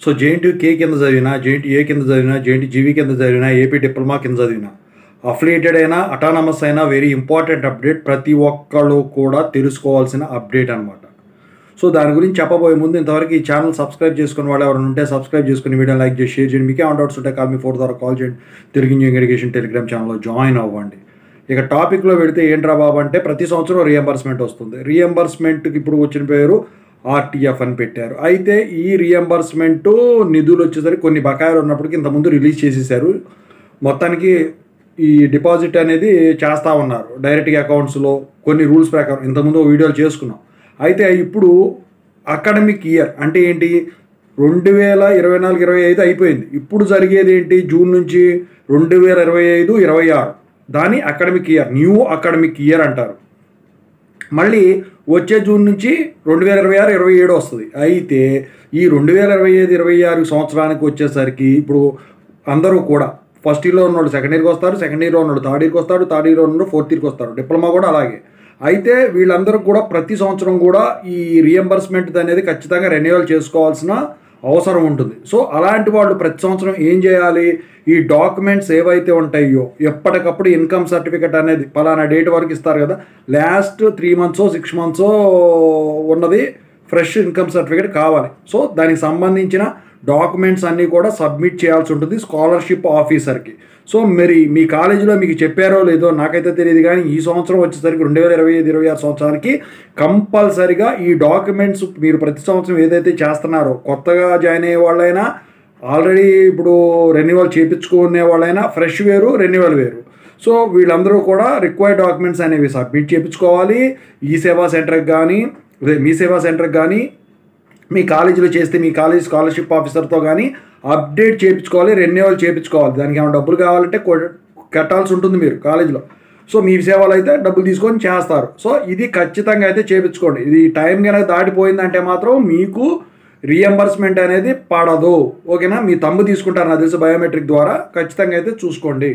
So JNTU కింద చదివినా, JNTU కింద చదివినా, జేఎన్టీయూ కింద చదివినా, ఏపీ డిప్లొమా కింద చదివినా, అఫిలియేటెడ్ అయినా అటానమస్ అయినా వెరీ ఇంపార్టెంట్ అప్డేట్, ప్రతి ఒక్కళ్ళు కూడా తెలుసుకోవాల్సిన అప్డేట్ అనమాట. సో దాని గురించి చెప్పబోయే ముందు ఇంతవరకు ఈ ఛానల్ సబ్స్క్రైబ్ చేసుకుని వాళ్ళు ఎవరైనా ఉంటే సబ్స్క్రైబ్ చేసుకుని వీడియో లైక్ చేసి షేర్ చేయండి. మీకే డౌట్స్ ఉంటే కాల్ మీ 4 ద్వారా కాల్ చేయండి. తెలుగు ఇంజనీరింగ్ ఎడ్యుకేషన్ టెలిగ్రామ్ ఛానల్లో జాయిన్ అవ్వండి. ఇక టాపిక్లో పెడితే ఏంట్రా బాబు అంటే, ప్రతి సంవత్సరం రీఎంబర్స్మెంట్ వస్తుంది. రీఎంబర్స్మెంట్కి ఇప్పుడు వచ్చిన పేరు ఆర్టీఎఫ్ అని పెట్టారు. అయితే ఈ రీఎంబర్స్మెంట్ నిధులు వచ్చేసరికి కొన్ని బకాయిలు ఉన్నప్పటికీ ఇంతకుముందు రిలీజ్ చేసేసారు. మొత్తానికి ఈ డిపాజిట్ అనేది చేస్తూ ఉన్నారు డైరెక్ట్గా అకౌంట్స్లో కొన్ని రూల్స్ ప్రకారం. ఇంతకుముందు వీడియోలు చేసుకున్నాం. అయితే ఇప్పుడు అకాడమిక్ ఇయర్ అంటే ఏంటి, 2024-25 అయిపోయింది. ఇప్పుడు జరిగేది ఏంటి, జూన్ నుంచి 2025-26 దాని academic year, new academic year అంటారు. మళ్ళీ వచ్చే జూన్ నుంచి 2026-27 వస్తుంది. అయితే ఈ 2025-26 సంవత్సరానికి వచ్చేసరికి ఇప్పుడు అందరూ కూడా ఫస్ట్ ఇయర్లో ఉన్నవాళ్ళు సెకండ్ ఇయర్కి వస్తారు, సెకండ్ ఇయర్లో ఉన్నవాళ్ళు థర్డ్ ఇయర్కి వస్తారు, థర్డ్ ఇయర్లో ఉన్నవాళ్ళు ఫోర్త్ ఇయర్కి వస్తారు. డిప్లొమా కూడా అలాగే. అయితే వీళ్ళందరూ కూడా ప్రతి సంవత్సరం కూడా ఈ రీఎంబర్స్మెంట్ అనేది ఖచ్చితంగా రెన్యువల్ చేసుకోవాల్సిన అవసరం ఉంటుంది. సో అలాంటి వాళ్ళు ప్రతి సంవత్సరం ఏం చేయాలి, ఈ డాక్యుమెంట్స్ ఏవైతే ఉంటాయో ఎప్పటికప్పుడు ఇన్కమ్ సర్టిఫికెట్ అనేది పలానా డేట్ వరకు ఇస్తారు కదా, లాస్ట్ 3 months 6 months ఉన్నది ఫ్రెష్ ఇన్కమ్ సర్టిఫికెట్ కావాలి. సో దానికి సంబంధించిన డాక్యుమెంట్స్ అన్నీ కూడా సబ్మిట్ చేయాల్సి ఉంటుంది స్కాలర్షిప్ ఆఫీసర్కి. సో మరి మీ కాలేజీలో మీకు చెప్పారో లేదో నాకైతే తెలియదు, కానీ ఈ సంవత్సరం వచ్చేసరికి 2025-26 సంవత్సరానికి కంపల్సరిగా ఈ డాక్యుమెంట్స్ మీరు ప్రతి సంవత్సరం ఏదైతే చేస్తున్నారో, కొత్తగా జాయిన్ అయ్యే వాళ్ళైనా, ఆల్రెడీ ఇప్పుడు రెన్యువల్ చేయించుకునే వాళ్ళైనా, ఫ్రెష్ వేరు రెన్యువల్ వేరు. సో వీళ్ళందరూ కూడా రిక్వైర్డ్ డాక్యుమెంట్స్ అనేవి సబ్మిట్ చేయించుకోవాలి. ఈ సేవా సెంటర్కి కానీ, మీ సేవా సెంటర్కి కానీ, మీ కాలేజీలో చేస్తే మీ కాలేజ్ స్కాలర్షిప్ ఆఫీసర్తో కానీ అప్డేట్ చేయించుకోవాలి, రెన్యువల్ చేయించుకోవాలి. దానికి ఏమైనా డబ్బులు కావాలంటే కట్టాల్సి ఉంటుంది మీరు కాలేజీలో. సో మీ సేవలు అయితే డబ్బులు తీసుకొని చేస్తారు. సో ఇది ఖచ్చితంగా అయితే చేయించుకోండి. ఇది టైం కనుక దాటిపోయిందంటే మాత్రం మీకు రీఎంబర్స్మెంట్ అనేది పడదు. ఓకేనా, మీ తంబు తీసుకుంటారు నాకు తెలిసి బయోమెట్రిక్ ద్వారా. ఖచ్చితంగా అయితే చూసుకోండి.